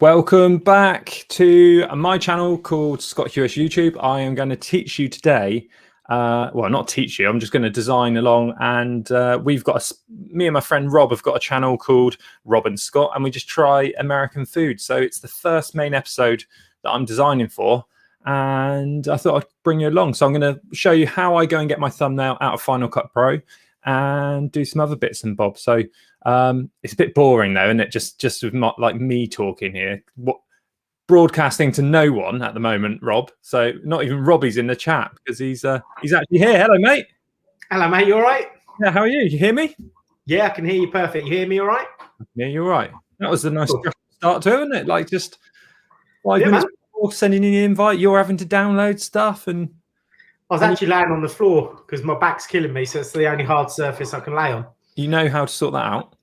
Welcome back to my channel called Scott Hughes YouTube. I am going to teach you today, well, not teach you, I'm just going to design along, and we've got, me and my friend Rob have got a channel called Rob and Scott, and we just try American food. So it's the first main episode that I'm designing for, and I thought I'd bring you along. So I'm going to show you how I go and get my thumbnail out of Final Cut Pro and do some other bits and bobs. So it's a bit boring though, isn't it? Just with like me talking here, broadcasting to no one at the moment, Rob. So not even Robbie's in the chat because he's actually here. Hello, mate. Hello, mate. You all right? Yeah. How are you? You hear me? Yeah, I can hear you perfect. You hear me all right? Yeah, you're right. That was a nice start to it, wasn't it? Like just 5 minutes before sending in the invite, you're having to download stuff, and I was actually laying on the floor because my back's killing me, so it's the only hard surface I can lay on. You know how to sort that out?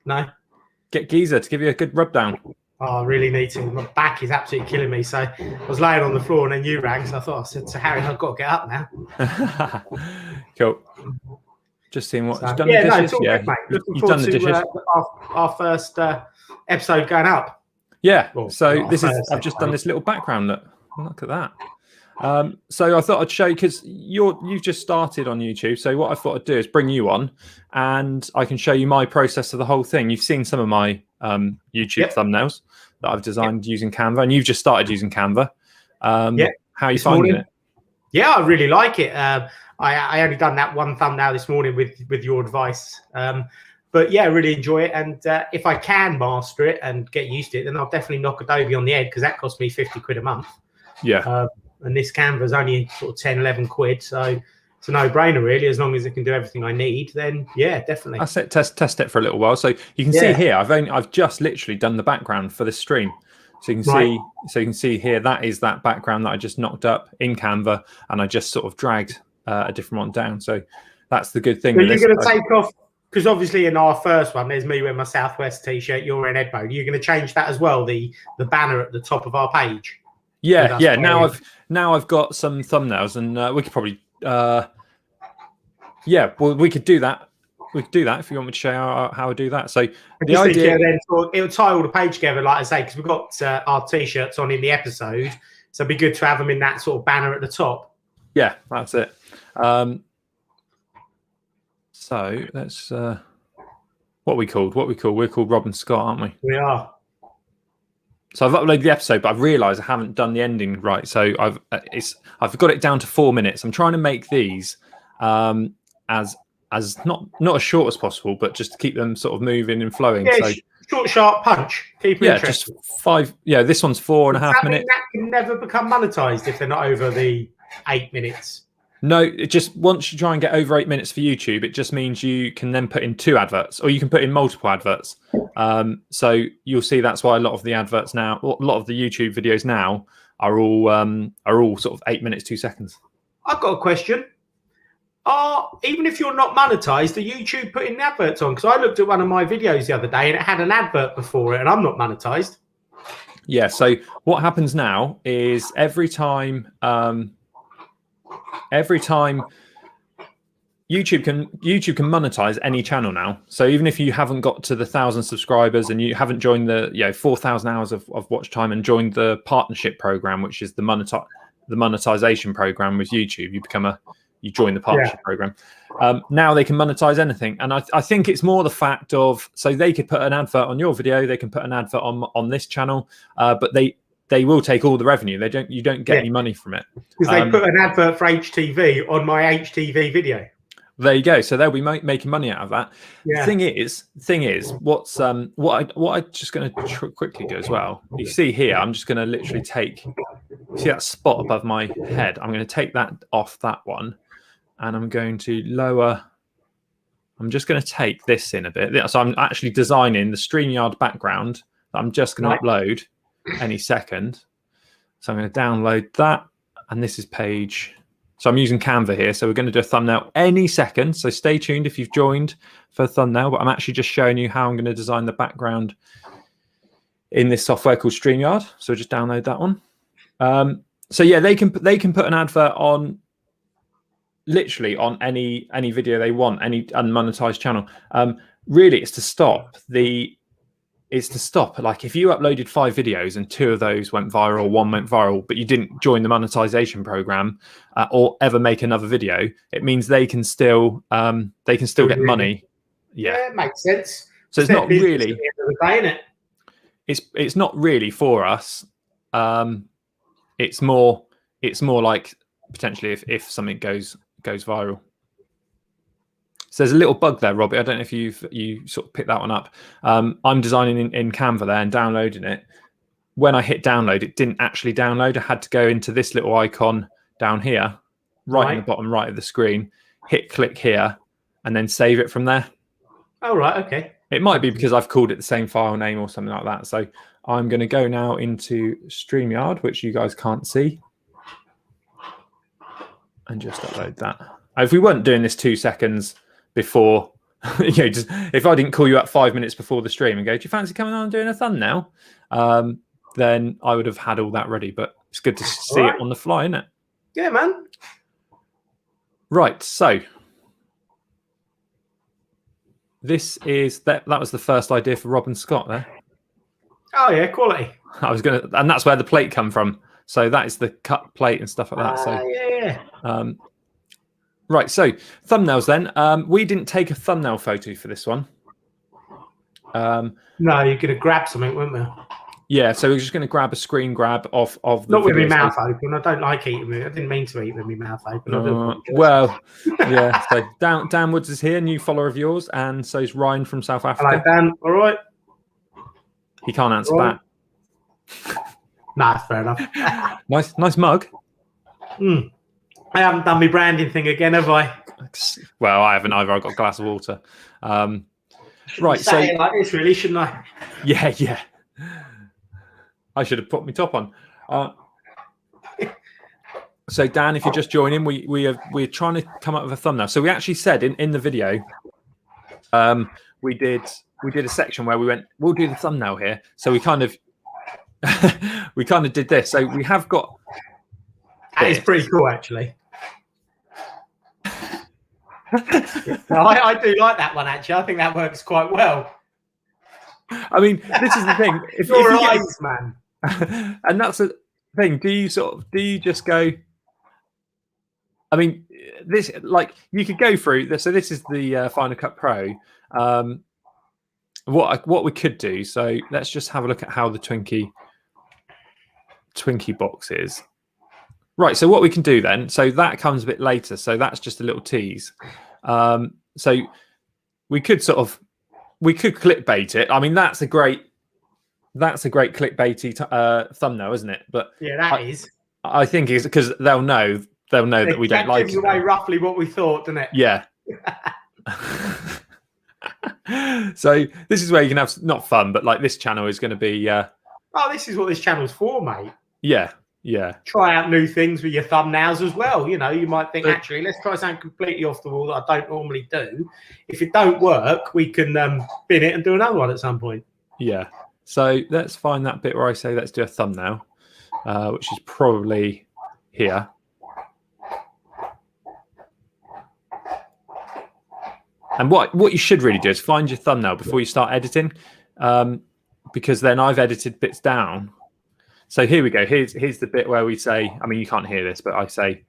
No. Get Geezer to give you a good rub down. Oh, I really need to. My back is absolutely killing me. So I was laying on the floor and then you rang. So I said to Harry, I've got to get up now. Cool. Just seeing what so, you've done. Yeah, the dishes. No, yeah, good, mate. Looking you've done the dishes. Our first episode going up. Yeah. Well, so this is. I've just done this little background look. Look at that. So I thought I'd show you, because you've just started on YouTube. So what I thought I'd do is bring you on, and I can show you my process of the whole thing. You've seen some of my YouTube thumbnails that I've designed using Canva, and you've just started using Canva. How are you finding it? Yeah, I really like it. I only done that one thumbnail this morning with your advice. But yeah, I really enjoy it. And if I can master it and get used to it, then I'll definitely knock Adobe on the head, because that cost me 50 quid a month. Yeah. And this Canva is only sort of 10, 11 quid. So it's a no-brainer, really. As long as it can do everything I need, then yeah, definitely. That's it. Test it for a little while. So you can see here, I've just literally done the background for this stream. So you can see here, that is that background that I just knocked up in Canva, and I just sort of dragged a different one down. So that's the good thing. So you're going to take off, because obviously in our first one, there's me wearing my Southwest t-shirt, you're in Edbo. You're going to change that as well, the banner at the top of our page. Yeah, yeah. Now I've got some thumbnails, and we could probably, yeah. Well, we could do that. We could do that if you want me to show you how I do that. So the idea, then it'll tie all the page together, like I say, because we've got our t-shirts on in the episode, so it'd be good to have them in that sort of banner at the top. Yeah, that's it. So that's what we called. We're called Rob and Scott, aren't we? We are. So I've uploaded the episode, but I've realised I haven't done the ending right. So I've got it down to 4 minutes. I'm trying to make these as not as short as possible, but just to keep them sort of moving and flowing. Yeah, so short, sharp punch. Keep it interesting. Just 5. Yeah, this one's 4.5 minutes. That can never become monetized if they're not over the 8 minutes. No, it just, once you try and get over 8 minutes for YouTube, it just means you can then put in 2 adverts, or you can put in multiple adverts. So you'll see that's why a lot of the adverts now, a lot of the YouTube videos now are all sort of 8 minutes, 2 seconds. I've got a question. Even if you're not monetized, are YouTube putting adverts on? Because I looked at one of my videos the other day and it had an advert before it, and I'm not monetized. Yeah. So what happens now is every time YouTube can monetize any channel now. So even if you haven't got to the 1,000 subscribers and you haven't joined the 4,000 hours of watch time and joined the partnership program, which is the monetization program with YouTube, you join the partnership program. Now they can monetize anything, and I think it's more the fact of, so they could put an advert on your video, they can put an advert on this channel, but they will take all the revenue. You don't get any money from it. Because they put an advert for HTV on my HTV video. There you go. So they'll be making money out of that. Yeah. Thing is, what I just going to quickly do as well. You see here, I'm just going to literally see that spot above my head. I'm going to take that off that one, and I'm going to lower. I'm just going to take this in a bit. So I'm actually designing the StreamYard background that I'm just going to upload any second. So I'm going to download that, and this is page. So I'm using Canva here. So we're going to do a thumbnail any second. So stay tuned if you've joined for a thumbnail, but I'm actually just showing you how I'm going to design the background in this software called StreamYard. So just download that one. So yeah, they can put an advert on literally on any video they want, any unmonetized channel. Really, it's to stop the is to stop. Like if you uploaded 5 videos and 2 of those went viral, 1 went viral, but you didn't join the monetization program or ever make another video, it means they can still get money. Yeah, it makes sense. So it's not really. At the end of the day, innit? It's not really for us. It's more like potentially if something goes viral. So there's a little bug there, Robbie. I don't know if you sort of picked that one up. I'm designing in Canva there and downloading it. When I hit download, it didn't actually download. I had to go into this little icon down here, right in the bottom right of the screen, hit click here, and then save it from there. Oh, right, okay. It might be because I've called it the same file name or something like that. So I'm going to go now into StreamYard, which you guys can't see, and just upload that. If we weren't doing this 2 seconds before, just if I didn't call you up 5 minutes before the stream and go, do you fancy coming on and doing a thumbnail? Then I would have had all that ready, but it's good to see it on the fly, isn't it? Yeah, man. Right, so this is that was the first idea for Rob and Scott there. Oh yeah, quality. And that's where the plate come from. So that is the cut plate and stuff like that. So yeah. Right, so thumbnails then. We didn't take a thumbnail photo for this one. No, you're going to grab something, weren't we? Yeah, so we're just going to grab a screen grab of the Not with my mouth open. I don't like eating with it. I didn't mean to eat with my mouth open. Well, yeah. So Dan Woods is here, new follower of yours, and so is Ryan from South Africa. Hello, Dan. All right. He can't answer back. Nah, fair enough. Nice mug. I haven't done my branding thing again, have I? Well, I haven't either. I've got a glass of water. Right, so it like this, really, shouldn't I? Yeah. I should have put my top on. So Dan, if you're just joining, we're trying to come up with a thumbnail. So we actually said in the video, we did a section where we went, we'll do the thumbnail here. So we kind of did this. So we have got. That is pretty cool, actually. I do like that one, actually. I think that works quite well. I mean, this is the thing. If Your you eyes, man. And that's the thing. Do you just go? I mean, this, like, you could go through this. So this is the Final Cut Pro. What we could do. So let's just have a look at how the Twinkie box is. Right. So what we can do then. So that comes a bit later. So that's just a little tease. So we could clickbait it. I mean, that's a great clickbaity thumbnail, isn't it? But yeah, that is. I think it's because they'll know that we don't like it. That gives away roughly what we thought, doesn't it? Yeah. So this is where you can have not fun, but like this channel is going to be. Oh, this is what this channel's for, mate. Yeah. Try out new things with your thumbnails as well. You know, you might think, actually, let's try something completely off the wall that I don't normally do. If it don't work, we can bin it and do another one at some point. Yeah. So let's find that bit where I say let's do a thumbnail, which is probably here. And what you should really do is find your thumbnail before you start editing, because then I've edited bits down. So here we go. Here's the bit where we say, I mean, you can't hear this, but I say,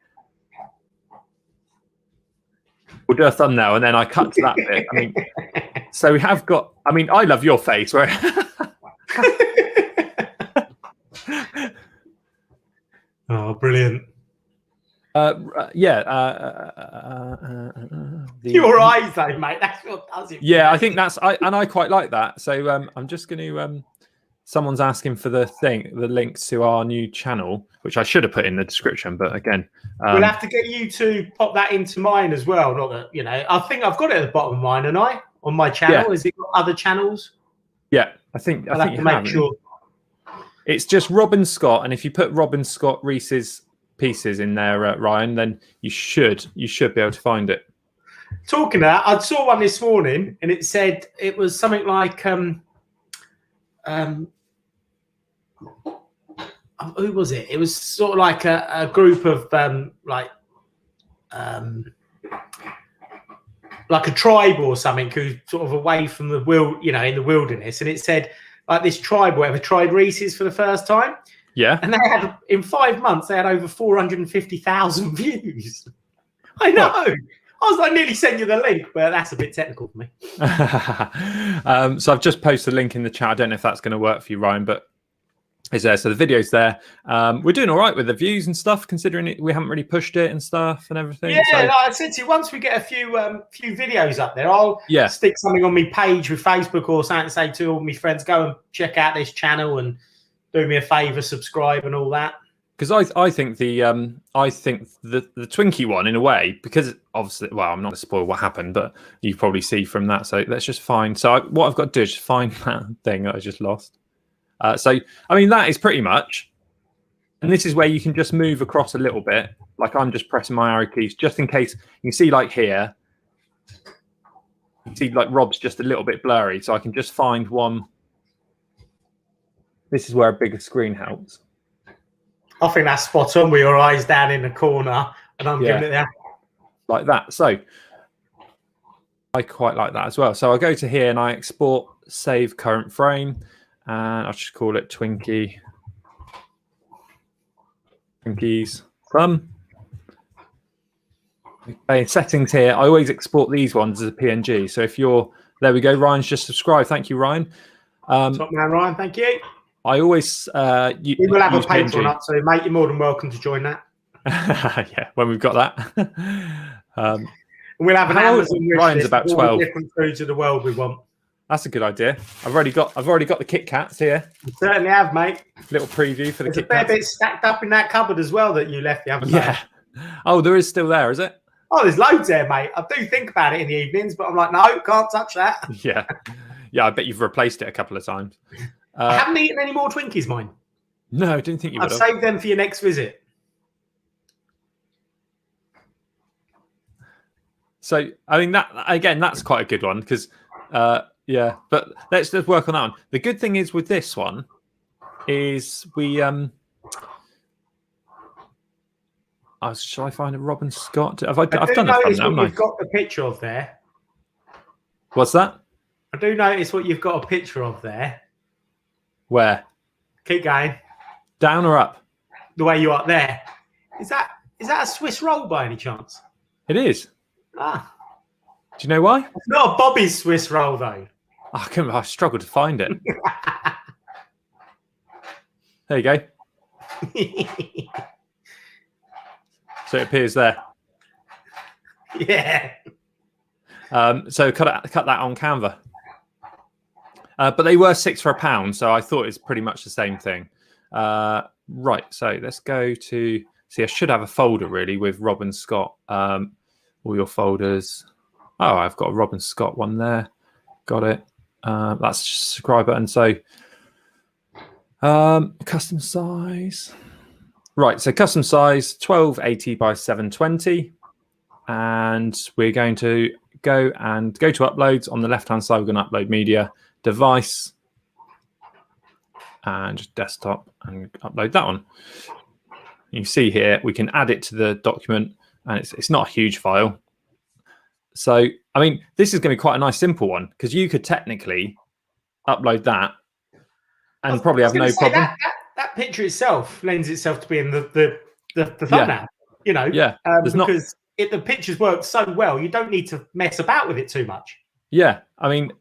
we'll do a thumbnail, and then I cut to that bit. I mean, so we have got, I mean, I love your face. Where oh, brilliant. Your eyes, though, mate. That's what does it. Yeah, I think I quite like that. So I'm just going to. Someone's asking for the links to our new channel, which I should have put in the description, but again, we'll have to get you to pop that into mine as well. Not that, you know, I think I've got it at the bottom of mine, and on my channel. Yeah. Has it got other channels? Yeah, I think you have. Sure. It's just Robin Scott, and if you put Robin Scott Reese's Pieces in there, Ryan, then you should be able to find it. Talking of that, I saw one this morning, and it said it was something like who was it? It was sort of like a group of like a tribe or something who's sort of away from the in the wilderness, and it said like this tribe, whatever, tried Reese's for the first time. Yeah. And they had, in 5 months, they had over 450,000 views. I know. What? I was like, nearly sent you the link, but that's a bit technical for me. So I've just posted a link in the chat. I don't know if that's going to work for you, Ryan, but it's there. So the video's there. We're doing all right with the views and stuff, considering we haven't really pushed it and stuff and everything. Yeah, so, like I said to you, once we get a few videos up there, I'll stick something on my page with Facebook or something to say to all my friends, go and check out this channel and do me a favour, subscribe and all that. Because I think the Twinkie one, in a way, because obviously, well, I'm not going to spoil what happened, but you probably see from that. So let's just find. So what I've got to do is find that thing that I just lost. So I mean, that is pretty much, and this is where you can just move across a little bit. Like I'm just pressing my arrow keys just in case. You can see like here, you see like Rob's just a little bit blurry, so I can just find one. This is where a bigger screen helps. I think that's spot on with your eyes down in the corner, and I'm giving it there. Like that. So I quite like that as well. So I go to here and I export, save current frame, and I'll just call it Twinkies from. Okay, settings here. I always export these ones as a PNG. So if you're, there we go. Ryan's just subscribed. Thank you, Ryan. Top man, Ryan. Thank you. I always we will have a Patreon up, so mate, you're more than welcome to join that. Yeah, when we've got that. We'll have an Amazon wish Ryan's list about of all 12 the different foods of the world we want. That's a good idea. I've already got the Kit Kats here. You certainly have, mate. Little preview for the Kit Kats. There's a fair bit stacked up in that cupboard as well that you left the other day. Oh, there is still there, is it? Oh, there's loads there, mate. I do think about it in the evenings, but I'm like, no, can't touch that. Yeah. I bet you've replaced it a couple of times. I haven't eaten any more Twinkies, mine. No, I didn't think you would. I've saved them for your next visit. So, I mean, that again, that's quite a good one because, yeah. But let's work on that one. The good thing is with this one is we. Shall I find a Robin Scott? I've done a fun now. You've got the picture of there. What's that? I do notice what you've got a picture of there. Where? Keep going. Down or up? The way you are there. Is that a Swiss roll by any chance? It is. Ah. Do you know why? It's not a Bobby's Swiss roll though. I struggled to find it. There you go. So it appears there. Yeah. So cut that on Canva. But they were £6 for £1, so I thought it's pretty much the same thing. Right, so let's go to. See, I should have a folder really with Robin Scott. All your folders. Oh, I've got a Robin Scott one there. Got it. That's just a subscribe button. So custom size. Right, so custom size 1280 by 720. And we're going to go to uploads. On the left-hand side, we're going to upload media, device, and just desktop and upload that one. You see here, we can add it to the document, and it's not a huge file. So, I mean, this is going to be quite a nice simple one because you could technically upload that and probably have no problem. That picture itself lends itself to being the thumbnail, you know, because the pictures work so well, you don't need to mess about with it too much. Yeah, I mean,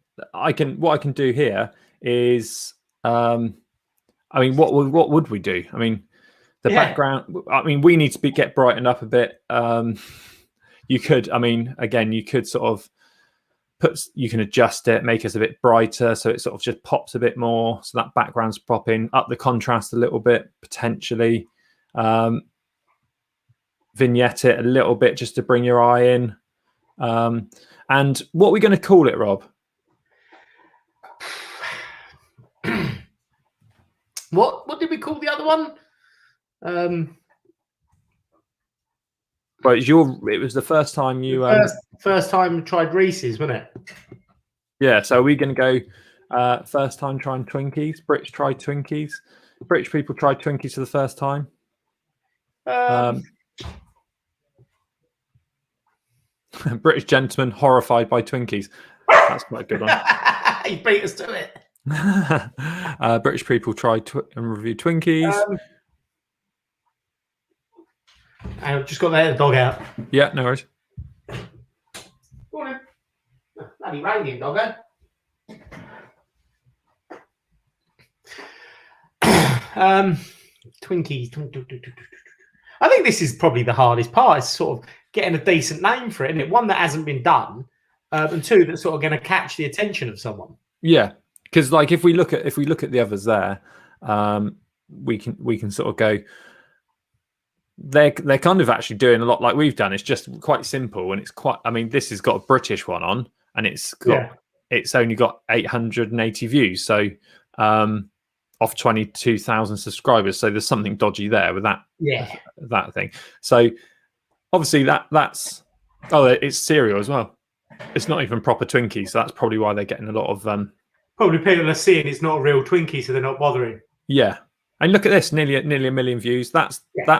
what I can do here is, I mean, what would we do? I mean, the background. I mean, we need to get brightened up a bit. You could, I mean, again, you could sort of you can adjust it, make us a bit brighter, so it sort of just pops a bit more. So that background's popping up, the contrast a little bit potentially. Vignette it a little bit just to bring your eye in. And what are we going to call it, Rob? What did we call the other one? Well, it was the first time you first time tried Reese's, wasn't it? Yeah. So are we going to go first time trying Twinkies? British tried Twinkies. British people tried Twinkies for the first time. British gentleman horrified by Twinkies. That's quite a good one. He beat us to it. British people try and review Twinkies. I've just got the dog out. Yeah, no worries. Go on then. Bloody raining, doggo. Twinkies. I think this is probably the hardest part. Is sort of getting a decent name for it, isn't it? One that hasn't been done, and two that's sort of going to catch the attention of someone. Yeah, because like if we look at the others there, we can sort of go. They're kind of actually doing a lot like we've done. It's just quite simple, and it's quite. I mean, this has got a British one on, and it's only got 880 views. So off 22,000 subscribers. So there's something dodgy there with that. Yeah, that thing. So obviously that's it's cereal as well. It's not even proper Twinkies, so that's probably why they're getting a lot of. Probably people are seeing it's not a real Twinkie, so they're not bothering. Yeah. And look at this, nearly a million views. That's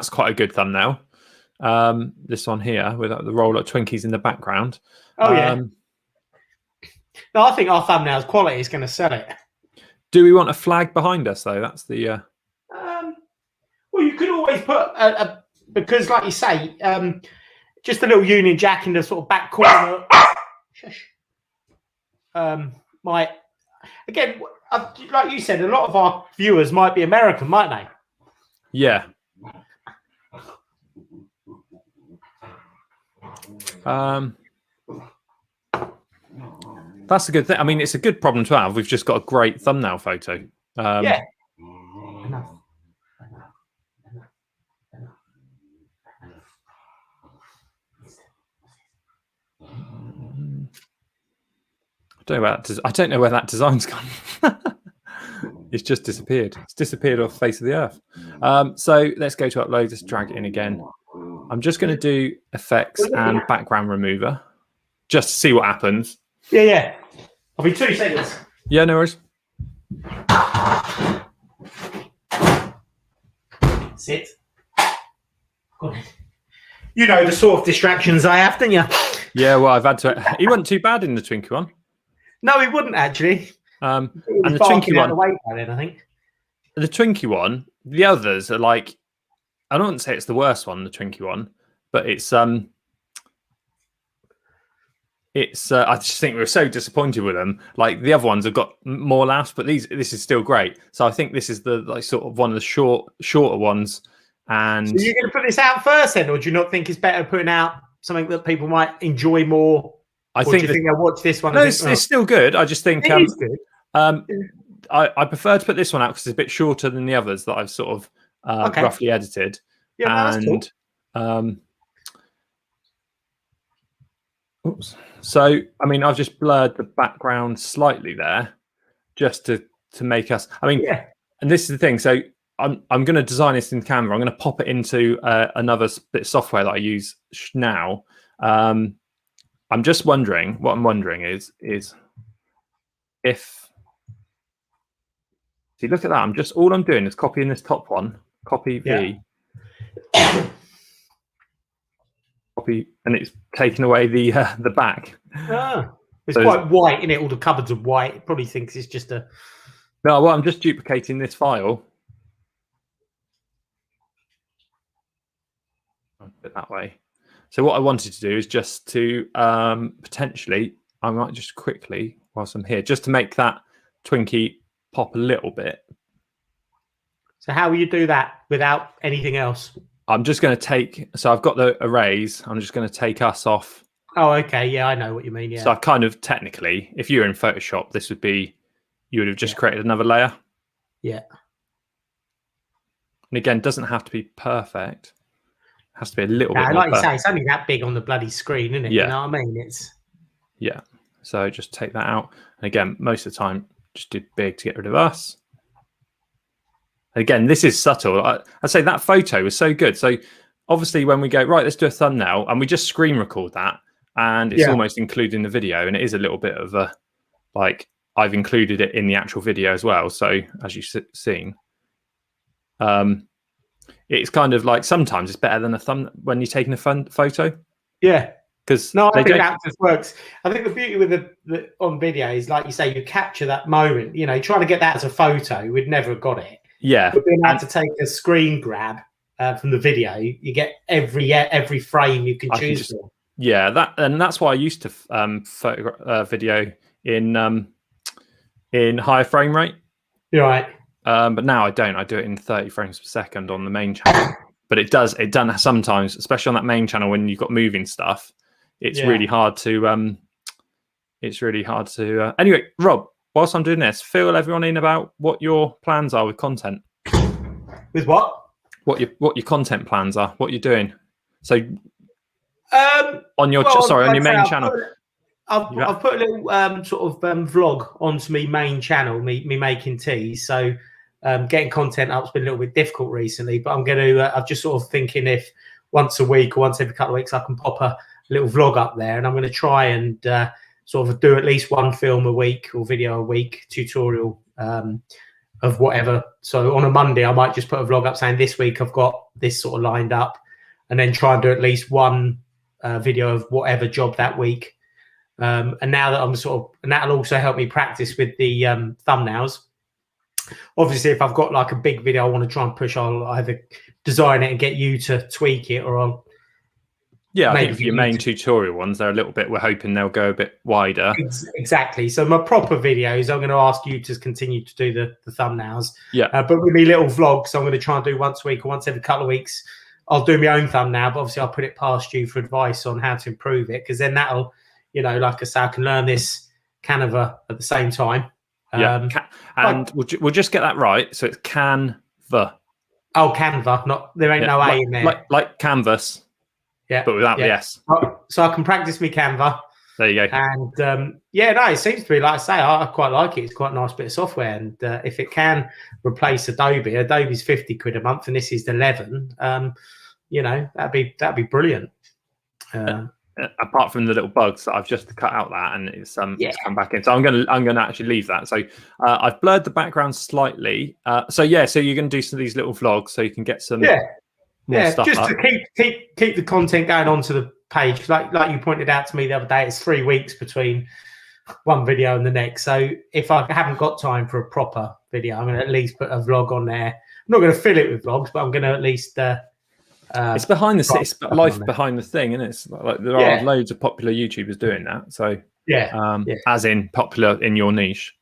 quite a good thumbnail. This one here with the roll of Twinkies in the background. Oh yeah. No, I think our thumbnail's quality is going to sell it. Do we want a flag behind us though? That's the. Well, you could always put because, like you say, just a little Union Jack in the sort of back corner. Might again. Like you said, a lot of our viewers might be American, might they? Yeah. That's a good thing. I mean, it's a good problem to have. We've just got a great thumbnail photo. Yeah. I don't know where that design's gone. It's just disappeared. It's disappeared off the face of the earth. So let's go to upload. Let's drag it in again. I'm just going to do effects and background remover just to see what happens. Yeah. I'll be 2 seconds. Yeah, no worries. Sit. You know the sort of distractions I have, don't you? Yeah, well, I've had to. He wasn't too bad in the Twinkie one. No, he wouldn't actually. And the Twinkie one, I think. The Twinkie one, the others are like, I don't want to say it's the worst one, the Twinkie one, but it's I just think we were so disappointed with them. Like the other ones have got more laughs, but this is still great. So I think this is the like sort of one of the shorter ones. And so you're going to put this out first, then, or do you not think it's better putting out something that people might enjoy more? I think they'll watch this one. No, it's still good. I just think it is good. I prefer to put this one out because it's a bit shorter than the others that I've sort of roughly edited. Yeah, and that's cool. Oops. So I mean, I've just blurred the background slightly there, just to make us. I mean, and this is the thing. So I'm going to design this in Canva. I'm going to pop it into another bit of software that I use now. I'm just wondering. What I'm wondering is if. See, look at that. All I'm doing is copying this top one. Copy V. Copy, and it's taking away the back. It's so quite white, isn't it? All the cupboards are white. It probably thinks it's just a. No, well, I'm just duplicating this file. I'll put it that way. So what I wanted to do is just to potentially, I might just quickly, whilst I'm here, just to make that Twinkie pop a little bit. So how will you do that without anything else? I'm just going to take, so I've got the arrays. I'm just going to take us off. Oh, okay. Yeah, I know what you mean. Yeah. So I've kind of technically, if you were in Photoshop, this would be, you would have just created another layer. Yeah. And again, it doesn't have to be perfect. It has to be a little bit more like you perfect. say, it's only that big on the bloody screen, isn't it? Yeah. You know what I mean? It's. Yeah. So just take that out. And again, most of the time, just do big to get rid of us. Again, this is subtle. I'd say that photo was so good. So obviously when we go, right, let's do a thumbnail, and we just screen record that, and it's almost included in the video, and it is a little bit of a, like, I've included it in the actual video as well. So as you've seen, it's kind of like sometimes it's better than a thumb when you're taking a fun photo. Yeah. because No, I they think don't. that just works. I think the beauty with the on video is, like you say, you capture that moment. You know, trying to get that as a photo, we'd never have got it. Yeah, But being able and to take a screen grab from the video, you get every frame you can I can choose just for. that's why I used to video in higher frame rate. You're right. But now I don't. I do it in 30 frames per second on the main channel. But it does sometimes, especially on that main channel when you've got moving stuff. It's really hard to. Anyway, Rob, whilst I'm doing this, fill everyone in about what your plans are with content. With what? What your content plans are. What you're doing. So on your on your main channel. I've put a little vlog onto my main channel, me making teas. So getting content up's been a little bit difficult recently, but I'm going to. I'm just sort of thinking if once a week or once every couple of weeks I can pop a little vlog up there, and I'm going to try and sort of do at least one film a week or video a week, tutorial of whatever. So on a Monday I might just put a vlog up saying this week I've got this sort of lined up, and then try and do at least one video of whatever job that week. And now that and that'll also help me practice with the thumbnails. Obviously, if I've got like a big video I want to try and push, I'll either design it and get you to tweak it, or I'll. Yeah, I think for your main tutorial ones, they're a little bit. We're hoping they'll go a bit wider. Exactly. So my proper videos, I'm going to ask you to continue to do the thumbnails. Yeah. But with me little vlogs, I'm going to try and do once a week or once every couple of weeks. I'll do my own thumbnail, but obviously I'll put it past you for advice on how to improve it, because then that'll, you know, like I say, I can learn this Canva at the same time. And we'll just get that right. So it's Canva. Oh, Canva. There ain't no A in there. Like canvas. Yeah. But without the S. So I can practice me Canva. There you go. And it seems to be, like I say, I quite like it. It's quite a nice bit of software. And if it can replace Adobe's 50 quid a month and this is 11, you know, that'd be brilliant. Apart from the little bugs that I've just cut out that, and it's come back in. So I'm gonna actually leave that. So I've blurred the background slightly. So you're gonna do some of these little vlogs so you can get some stuff just up. to keep the content going onto the page. Like you pointed out to me the other day, it's 3 weeks between one video and the next. So if I haven't got time for a proper video, I'm gonna at least put a vlog on there. I'm not gonna fill it with vlogs, but I'm gonna at least it's behind the scenes, life behind the thing, and it's like there are loads of popular YouTubers doing that. So as in popular in your niche.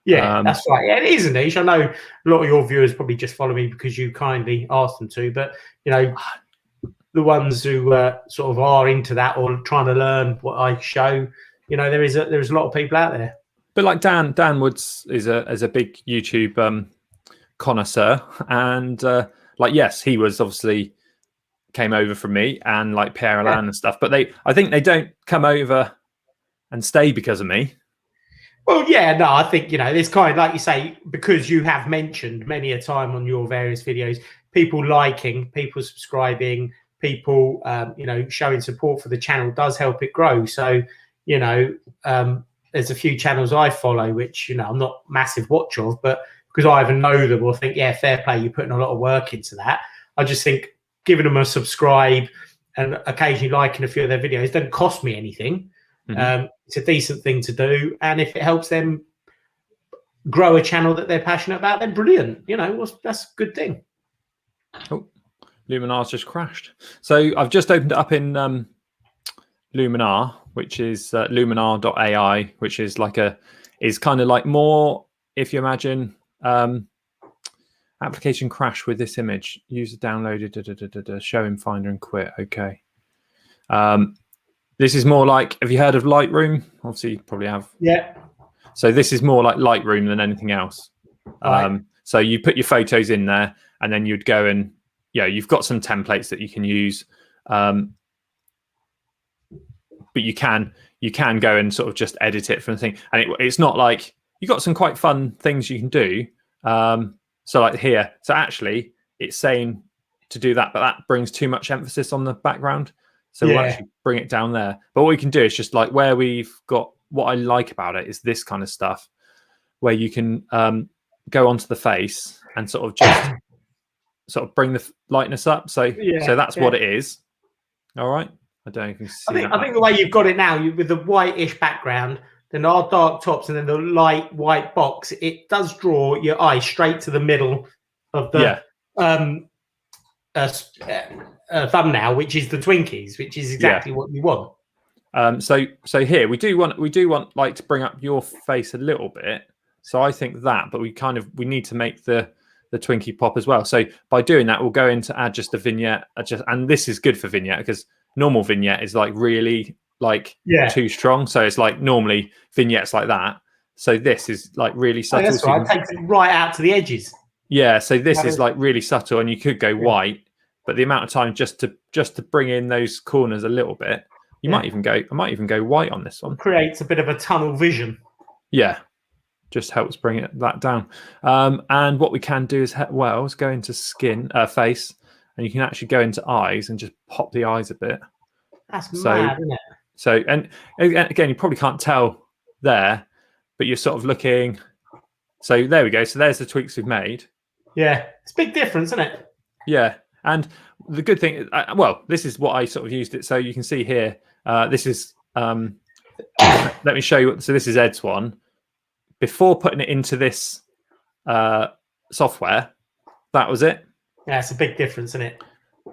Yeah, that's right. Yeah, it is a niche. I know a lot of your viewers probably just follow me because you kindly asked them to, but you know, the ones who sort of are into that or trying to learn what I show, you know, there's a lot of people out there. But like Dan Woods is a big YouTube connoisseur, and yes, he was obviously came over from me, and like Pierre Alain and stuff, but I think they don't come over and stay because of me. Well, yeah, no, I think, you know, it's kind of like you say, because you have mentioned many a time on your various videos, people liking, people subscribing, people, you know, showing support for the channel does help it grow. So, you know, there's a few channels I follow, which, you know, I'm not massive watch of, but because I either know them or think, yeah, fair play, you're putting a lot of work into that. I just think giving them a subscribe and occasionally liking a few of their videos doesn't cost me anything. Mm-hmm. It's a decent thing to do, and if it helps them grow a channel that they're passionate about, then brilliant. You know, that's a good thing. Oh, Luminar's just crashed. So I've just opened it up in Luminar, which is luminar.ai, which is kind of like more, if you imagine application crash with this image, user downloaded, show in Finder and quit. Okay. This is more like, have you heard of Lightroom? Obviously, you probably have. Yeah. So this is more like Lightroom than anything else. Right. So you put your photos in there, and then you'd go and, you've got some templates that you can use. But you can go and sort of just edit it from the thing. And it's not like, you've got some quite fun things you can do. So like here, so actually it's saying to do that, but that brings too much emphasis on the background. So we'll actually bring it down there. But what we can do is just like where we've got, what I like about it is this kind of stuff where you can go onto the face and sort of just sort of bring the lightness up. So that's what it is. All right. I don't know if you can see I think the way you've got it now, with the whitish background, then our dark tops, and then the light white box, it does draw your eye straight to the middle of the thumbnail, which is the Twinkies, which is exactly what you want. So here we do want like to bring up your face a little bit. So I think that, but we need to make the Twinkie pop as well. So by doing that, we'll go in to add just a vignette, and this is good for vignette because normal vignette is like really like too strong. So it's like normally vignettes like that. So this is like really subtle. That's right. It takes it right out to the edges. Yeah. So this is like really subtle, and you could go white, but the amount of time just to bring in those corners a little bit, I might even go white on this one. It creates a bit of a tunnel vision. Yeah. Just helps bring that down. And what we can do is go into face, and you can actually go into eyes and just pop the eyes a bit. That's mad, isn't it? So, and again, you probably can't tell there, but you're sort of looking. So there we go. So there's the tweaks we've made. Yeah, it's a big difference, isn't it? Yeah, and the good thing, this is what I sort of used it. So you can see here, this is. Let me show you. So this is Ed's one. Before putting it into this software, that was it. Yeah, it's a big difference, isn't it?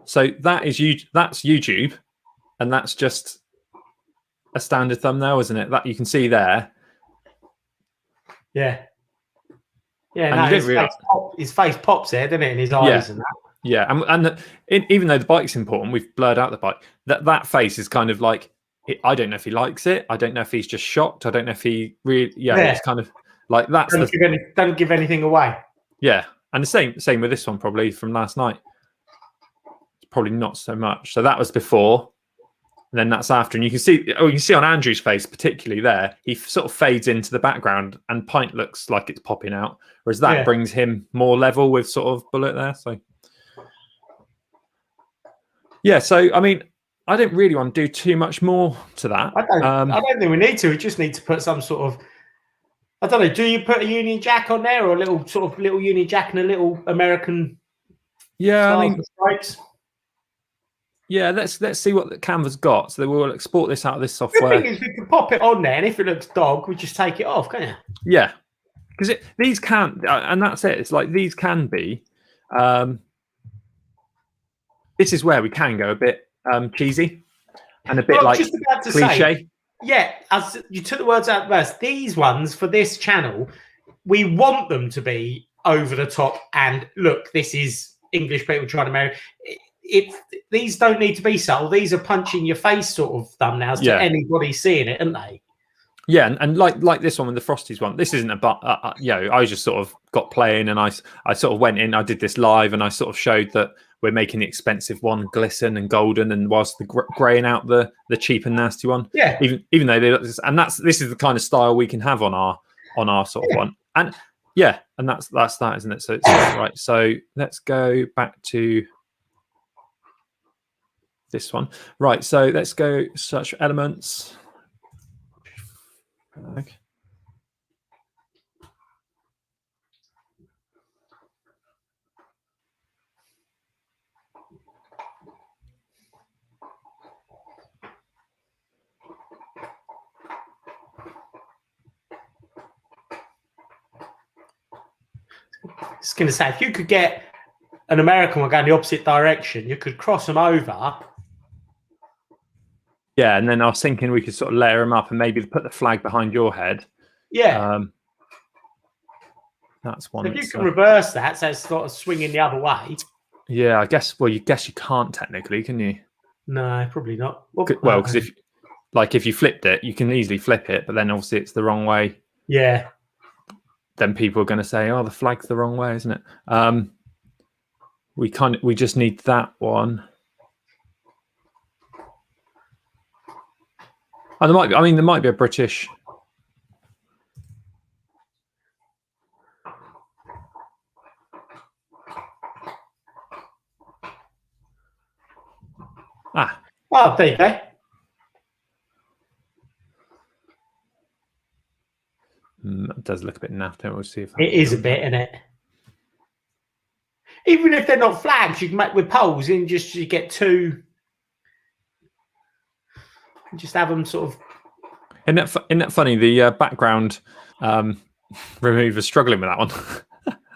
So that's YouTube, and that's just a standard thumbnail, isn't it? That you can see there. Yeah. Yeah, no, his face pops there, doesn't it? And his eyes and that. Yeah, and even though the bike's important, we've blurred out the bike. That face is kind of like, I don't know if he likes it. I don't know if he's just shocked. I don't know if he really. Yeah. It's kind of like that. Don't give anything away. Yeah, and the same with this one probably from last night. It's probably not so much. So that was before, and then that's after, and you can see on Andrew's face particularly there, he sort of fades into the background, and Pint looks like it's popping out, whereas that brings him more level with sort of Bullet there. So yeah, so I mean, I don't really want to do too much more to that. I don't think we need to. We just need to put some sort of, I don't know. Do you put a Union Jack on there, or a little Union Jack and a little American? Yeah, I mean, stripes. Yeah, let's see what the Canva's got. So we'll export this out of this software. The thing is, we can pop it on there, and if it looks dog, we just take it off, can't you? Yeah, because these can, and that's it. It's like these can be. This is where we can go a bit cheesy and a bit like just about to cliche. Say, yeah, as you took the words out first, these ones for this channel, we want them to be over the top. And look, this is English people trying to marry. These don't need to be subtle. These are punching your face sort of thumbnails to anybody seeing it, aren't they? Yeah, and like this one with the Frosties one, this isn't I was just sort of got playing, and I sort of went in, I did this live, and I sort of showed that we're making the expensive one glisten and golden, and whilst the graying out the cheap and nasty one. Yeah. Even though this is the kind of style we can have on our sort of one, and that's that, isn't it? So it's right. So let's go back to this one. Right. So let's go search elements. Okay. I was going to say, if you could get an American one going the opposite direction, you could cross them over. Yeah, and then I was thinking we could sort of layer them up and maybe put the flag behind your head. Yeah. That's one. So if you can reverse that, so it's sort of swinging the other way. Yeah, I guess. Well, you can't technically, can you? No, probably not. Well, because if you flipped it, you can easily flip it, but then obviously it's the wrong way. Yeah. Then people are going to say, "Oh, the flag's the wrong way, isn't it?" We just need that one. Oh, there might be a British. Oh, there you go. It does look a bit naff. We'll see if it is a bit, isn't it? Even if they're not flags, you can make with poles and you get two. just have them sort of. Isn't that funny? The background remover's struggling with that one.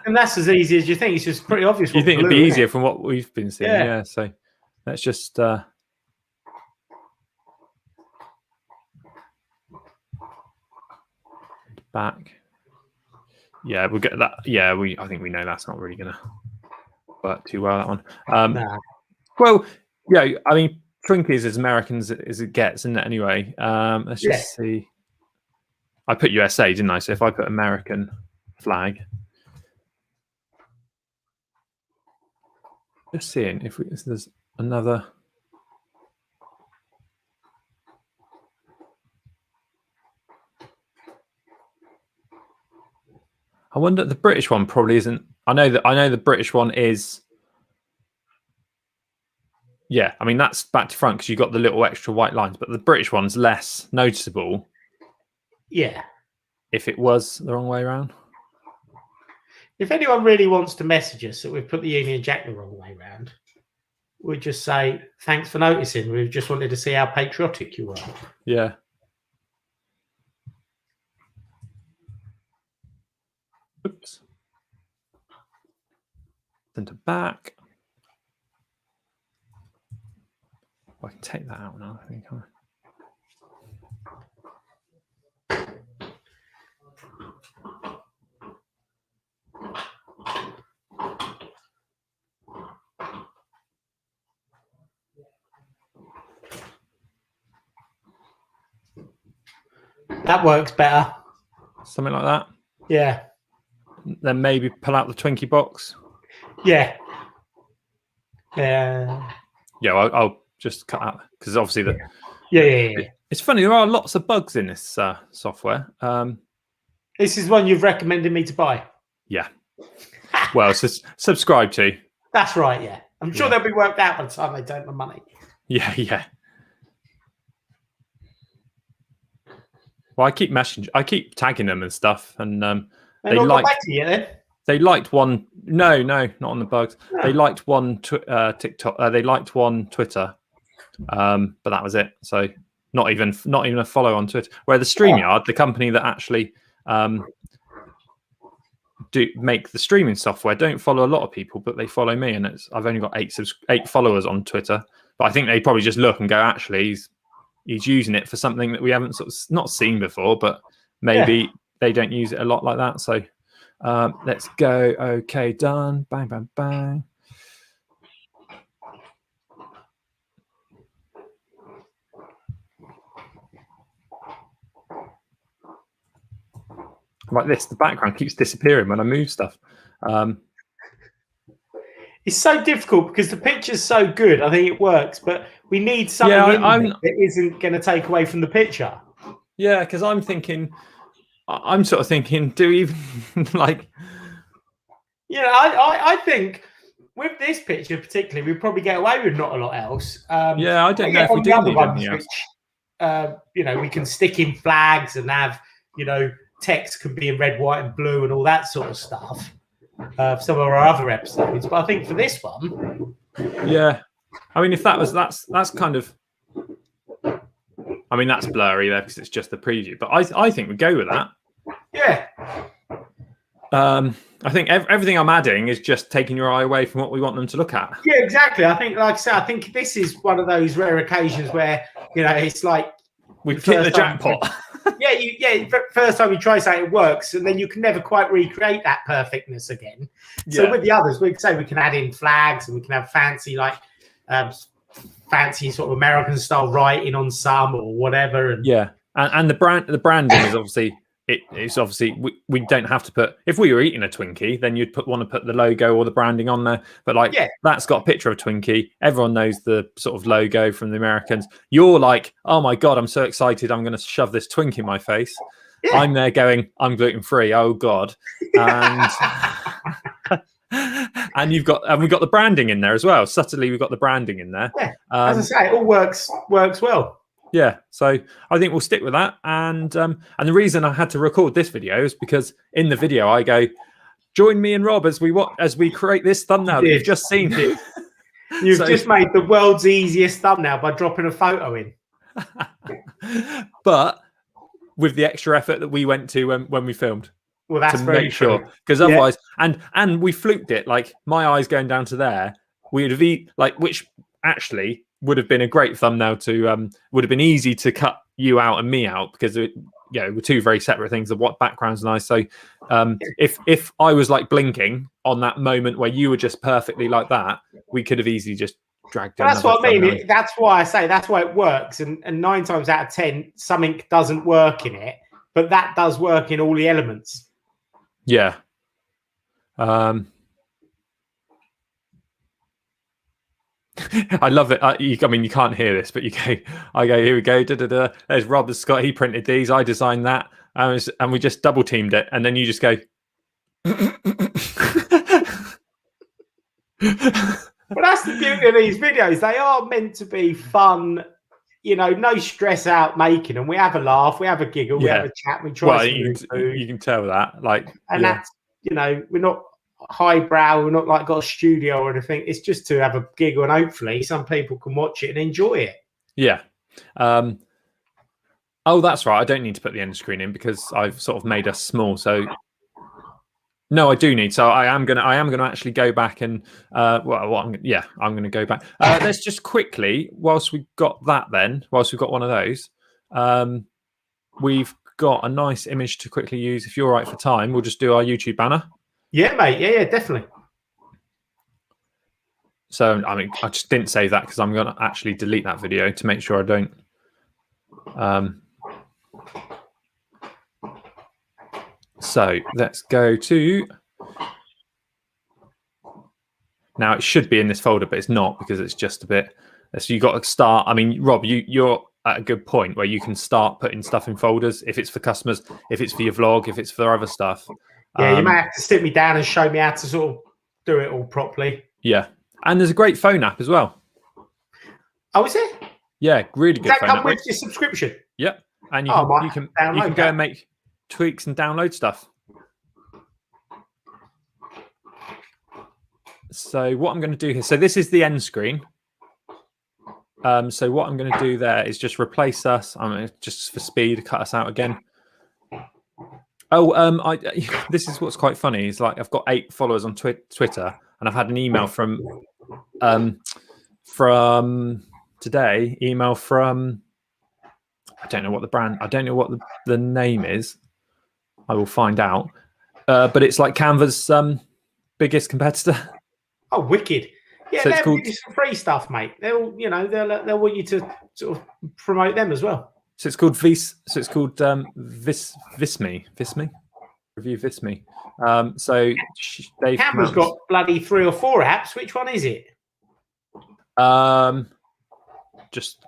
And that's as easy as you think. It's just pretty obvious. You think it'd be easier from what we've been seeing? Yeah. So let's just back. Yeah, we'll get that. Yeah, I think we know that's not really gonna work too well, that one. Nah. Well, yeah, I mean, Twinkies as Americans as it gets, isn't it? Anyway, let's just see. I put USA, didn't I? So if I put American flag, just seeing if there's another. I wonder, the British one probably isn't. I know the British one is. Yeah, I mean that's back to front because you've got the little extra white lines, but the British one's less noticeable. Yeah. If it was the wrong way around. If anyone really wants to message us that we've put the Union Jack the wrong way around, we'd just say thanks for noticing. We just wanted to see how patriotic you were. Yeah. Oops. Center back. I can take that out now, I think. That works better. Something like that. Yeah. Then maybe pull out the Twinkie box. Yeah. Yeah. Yeah, I'll just cut out because obviously Yeah. It's funny, there are lots of bugs in this software. This is one you've recommended me to buy. Yeah. Well, subscribe to. That's right. Yeah, I'm sure they'll be worked out by the time they take the money. Yeah. Well, I keep tagging them and stuff, and they liked. Back to you, then? They liked one. No, not on the bugs. No. They liked one TikTok. They liked one Twitter, but that was it. So not even a follow on Twitter. Where the StreamYard, the company that actually do make the streaming software, don't follow a lot of people, but they follow me, and I've only got 8 followers on Twitter. But I think they probably just look and go, actually, he's using it for something that we haven't sort of not seen before, but maybe they don't use it a lot like that. So let's go. Okay, done. Bang, bang, bang. Like this, the background keeps disappearing when I move stuff. It's so difficult because the picture's so good. I think it works, but we need something that isn't going to take away from the picture. Yeah, because I'm sort of thinking, do we even like? Yeah, I think with this picture particularly, we probably get away with not a lot else. Yeah, I don't know if we do need anything else. We can stick in flags and have, text can be in red, white, and blue, and all that sort of stuff. Some of our other episodes, but I think for this one, yeah, I mean, if that's kind of, I mean, that's blurry there because it's just the preview, but I think we go with that. Yeah. I think everything I'm adding is just taking your eye away from what we want them to look at. Yeah, exactly. I think, like I said, I think this is one of those rare occasions where it's like we've hit the jackpot. First time you try something, it works, and then you can never quite recreate that perfectness again. So with the others, we can add in flags, and we can have fancy sort of American style writing on some or whatever. And and the branding is obviously it's obviously we don't have to put, if we were eating a Twinkie, then you'd want to put the logo or the branding on there. But that's got a picture of a Twinkie. Everyone knows the sort of logo from the Americans. You're like, oh my God, I'm so excited. I'm going to shove this Twinkie in my face. Yeah. I'm there going, I'm gluten free. Oh God. And and we've got the branding in there as well. Subtly, we've got the branding in there. Yeah. As I say, it all works well. Yeah, so I think we'll stick with that. And the reason I had to record this video is because in the video I go, join me and Rob as we create this thumbnail that you've just seen. You've just made the world's easiest thumbnail by dropping a photo in. but with the extra effort that we went to when we filmed. Well, that's to very make sure, true. because otherwise, and we fluked it. Like my eyes going down to there, we'd have which actually would have been a great thumbnail to would have been easy to cut you out and me out, because we're two very separate things. The what background's nice. So if I was like blinking on that moment where you were just perfectly like that, we could have easily just dragged. Well, that's what I mean. That's why I say that's why it works. And 9 times out of 10, something doesn't work in it, but that does work in all the elements. Yeah. I love it. I mean, you can't hear this, but I go, here we go. There's Rob Scott. He printed these. I designed that. And we just double teamed it. And then you just go. Well, that's the beauty of these videos. They are meant to be fun, no stress out making them. We have a laugh, we have a giggle, we have a chat, we try. Well, you can tell that, that's we're not highbrow, we're not like got a studio or anything. It's just to have a giggle, and hopefully some people can watch it and enjoy it. Yeah. Oh, that's right. I don't need to put the end screen in because I've sort of made us small. So no, I do need. So I am gonna actually go back and I'm gonna go back. Let's just quickly, whilst we've got one of those, we've got a nice image to quickly use. If you're all right for time, we'll just do our YouTube banner. Yeah, mate. Yeah, definitely. So I mean, I just didn't save that because I'm gonna actually delete that video to make sure I don't. So let's go to. Now it should be in this folder, but it's not because it's just a bit. So you got to start. I mean, Rob, you're at a good point where you can start putting stuff in folders if it's for customers, if it's for your vlog, if it's for other stuff. Yeah, you might have to sit me down and show me how to sort of do it all properly. Yeah, and there's a great phone app as well. Oh, is it? Yeah, really good. Does that come with your subscription? Yep, and you can go and make tweaks and download stuff. So what I'm going to do here, so this is the end screen. So what I'm going to do there is just replace us. I'm going to, just for speed, cut us out again. Oh, this is what's quite funny. Is like I've got 8 followers on Twitter, and I've had an email from today. Email from I don't know what the brand. I don't know what the name is. I will find out. But it's like Canva's biggest competitor. Oh, wicked! Yeah, so they'll give you some free stuff, mate. They'll want you to sort of promote them as well. So it's called Visme. Review Visme. So they've Canva's got bloody 3 or 4 apps. Which one is it? Just.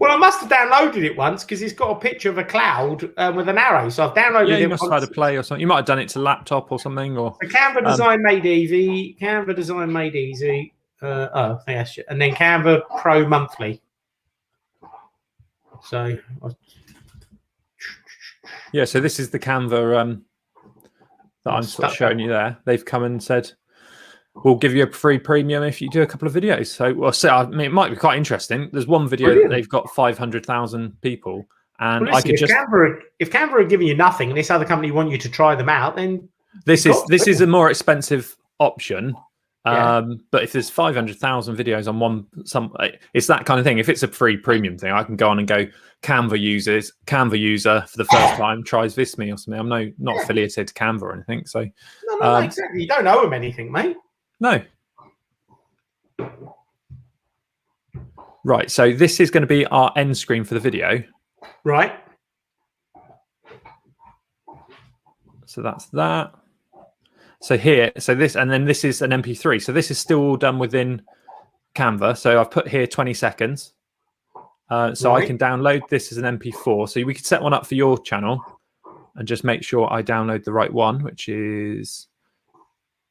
Well, I must have downloaded it once because it's got a picture of a cloud with an arrow. So I've downloaded it. You must have had a play or something. You might have done it to laptop or something. Or the Canva Design Made Easy. Canva Design Made Easy. And then Canva Pro Monthly. So. Yeah. So this is the Canva that I'm sort of showing you there. They've come and said, we'll give you a free premium if you do a couple of videos. So, I mean, it might be quite interesting. There's one video that they've got 500,000 people, and listen, I could just. If Canva are giving you nothing, and this other company want you to try them out, then this is a more expensive option. But if there's 500,000 videos on it's that kind of thing. If it's a free premium thing, I can go on and go Canva user for the first time tries Visme or something. I'm not affiliated to Canva or anything. So no, exactly. You don't owe them anything, mate. No. Right. So this is going to be our end screen for the video. Right. So that's that. So this, and then this is an MP3. So this is still all done within Canva. So I've put here 20 seconds. So I can download this as an MP4. So we could set one up for your channel and just make sure I download the right one, which is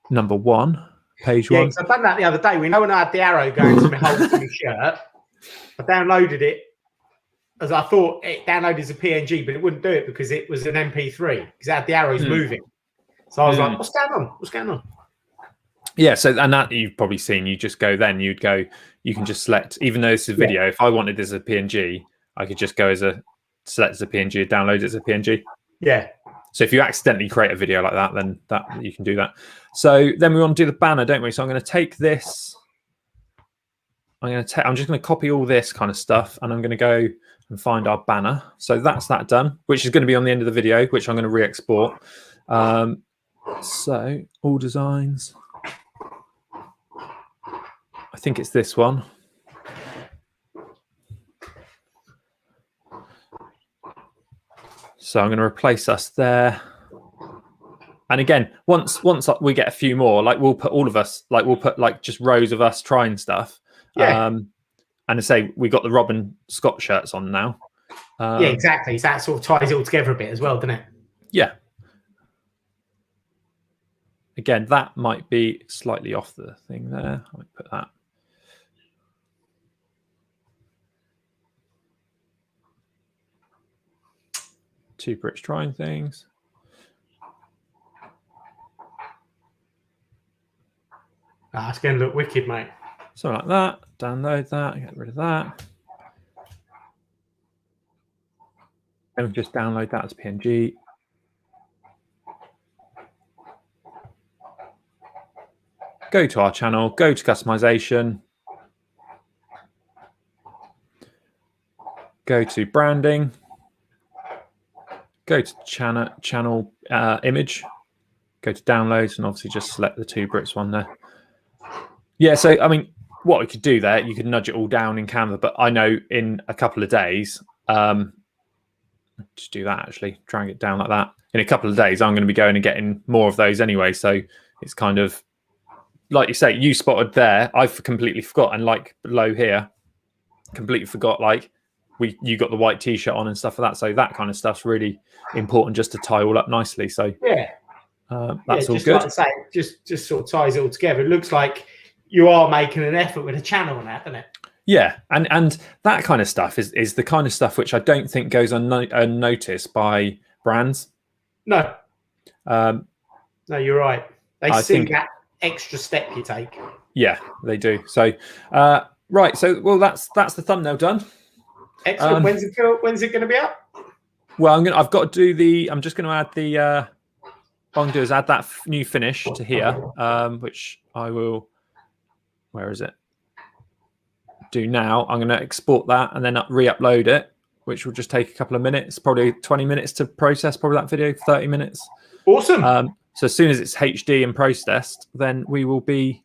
number 1, page 1. Yeah, because I've done that the other day. We know when I had the arrow going to my hole to my shirt, I downloaded it as I thought it downloaded as a PNG, but it wouldn't do it because it was an MP3 because it had the arrows moving. So I was like, what's going on? What's going on? Yeah, so and that you've probably seen, you just go then, you can just select, even though this is video, if I wanted this as a PNG, I could just go select as a PNG, download it as a PNG. Yeah. So if you accidentally create a video like that, then you can do that. So then we want to do the banner, don't we? So I'm going to take this. I'm just going to copy all this kind of stuff, and I'm going to go and find our banner. So that's that done, which is going to be on the end of the video, which I'm going to re-export. So all designs. I think it's this one. So I'm going to replace us there. And again, once we get a few more, like we'll put all of us, like we'll put like just rows of us trying stuff. Yeah. And to say we got the Robin Scott shirts on now. Yeah, exactly. So that sort of ties it all together a bit as well, doesn't it? Yeah. Again, that might be slightly off the thing there. I might put that. Two Brits trying things. It's going to look wicked, mate. Something like that. Download that. Get rid of that. And just download that as PNG. Go to our channel. Go to customization. Go to branding. Go to channel image. Go to downloads, and obviously just select the Two Brits one there. Yeah, so I mean, what we could do there, you could nudge it all down in Canva, but I know in a couple of days, just do that actually, drag it down like that. In a couple of days, I'm going to be going and getting more of those anyway. So it's kind of like you say, you spotted there. I've completely forgot, and like below here, completely forgot. Like you got the white T-shirt on and stuff like that. So that kind of stuff's really important just to tie all up nicely. So yeah, that's all just good. Like I say, just sort of ties it all together. It looks like you are making an effort with a channel on that, doesn't it? Yeah, and that kind of stuff is the kind of stuff which I don't think goes unnoticed by brands. No. No, you're right. They see that extra step you take. Yeah, they do. So, right. So, well, that's the thumbnail done. Excellent. When's it going to be up? Well, I've got to do I'm just going to add the. What I'm going to do is add that new finish to here, which I will. Where is it? Do now. I'm going to export that and then re-upload it, which will just take a couple of minutes, probably 20 minutes to process. Probably that video, 30 minutes. Awesome. So as soon as it's HD and processed, then we will be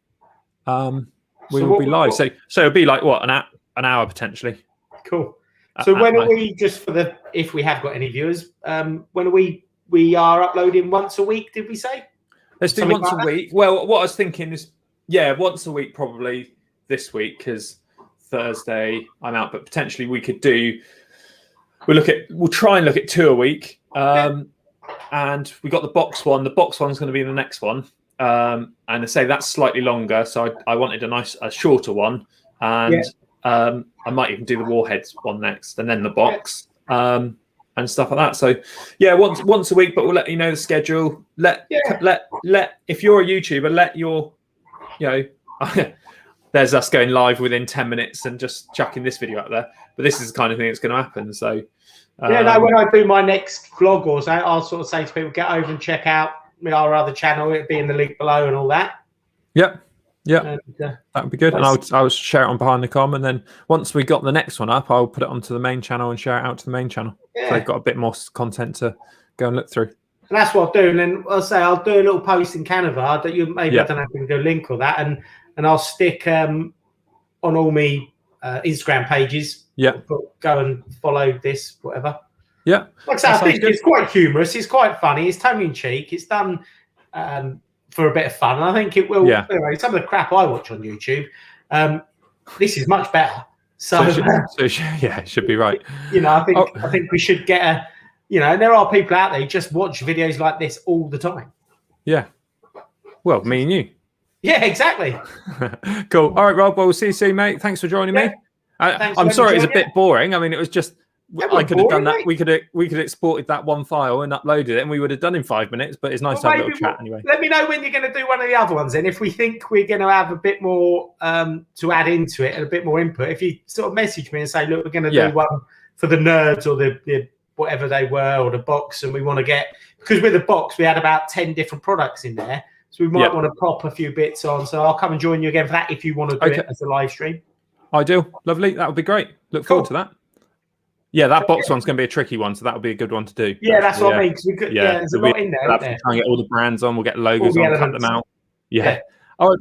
live. So it'll be like what, an hour potentially. Cool. So when are we, just for if we have got any viewers, when are we are uploading once a week? Did we say? Let's do once a week. Well, what I was thinking is, yeah, once a week probably this week, because Thursday I'm out, but potentially we could do. We'll try and look at 2 a week. And we got the box one. The box one's going to be the next one. And I say that's slightly longer, so I wanted a shorter one. And I might even do the Warheads one next, and then the box, and stuff like that. So yeah, once a week, but we'll let you know the schedule. Let if you're a YouTuber, let your there's us going live within 10 minutes and just chucking this video out there. But this is the kind of thing that's going to happen. So when I do my next vlog or so, I'll sort of say to people, get over and check out our other channel. It'll be in the link below and all that. Yep. Yeah, that would be good. And I'll share it on Behind the Com, and then once we got the next one up, I'll put it onto the main channel and share it out to the main channel. Yeah. So they've got a bit more content to go and look through. And that's what I'll do. And then I'll do a little post in Canva that I don't know if we can do a link or that, and I'll stick on all my Instagram pages. Yeah. Go and follow this, whatever. Yeah. Like I say, I think it's quite humorous. It's quite funny. It's tongue in cheek. It's done for a bit of fun. And I think it will. Yeah. Anyway, some of the crap I watch on YouTube, this is much better. So it should be right. I think we should get a. And there are people out there who just watch videos like this all the time. Yeah. Well, me and you. Yeah, exactly. Cool. All right, Rob. Well, we'll see you soon, mate. Thanks for joining me. I'm sorry it was a bit boring. I mean, it was just I could have done that. Mate. We could have exported that one file and uploaded it, and we would have done in 5 minutes. But it's nice to have a little chat anyway. Let me know when you're going to do one of the other ones. And if we think we're going to have a bit more to add into it and a bit more input, if you sort of message me and say, look, we're going to do one for the nerds or the whatever they were, or the box, and we want to get, because with the box we had about 10 different products in there, so we might want to pop a few bits on. So I'll come and join you again for that if you want to do it as a live stream. I do. Lovely. That would be great. Look forward to that. Yeah, that box one's going to be a tricky one, so that would be a good one to do. Yeah, that's what I mean. We could, there's a lot in there. We'll have to try and get all the brands on. We'll get logos on, cut them out. Yeah. All right, buddy.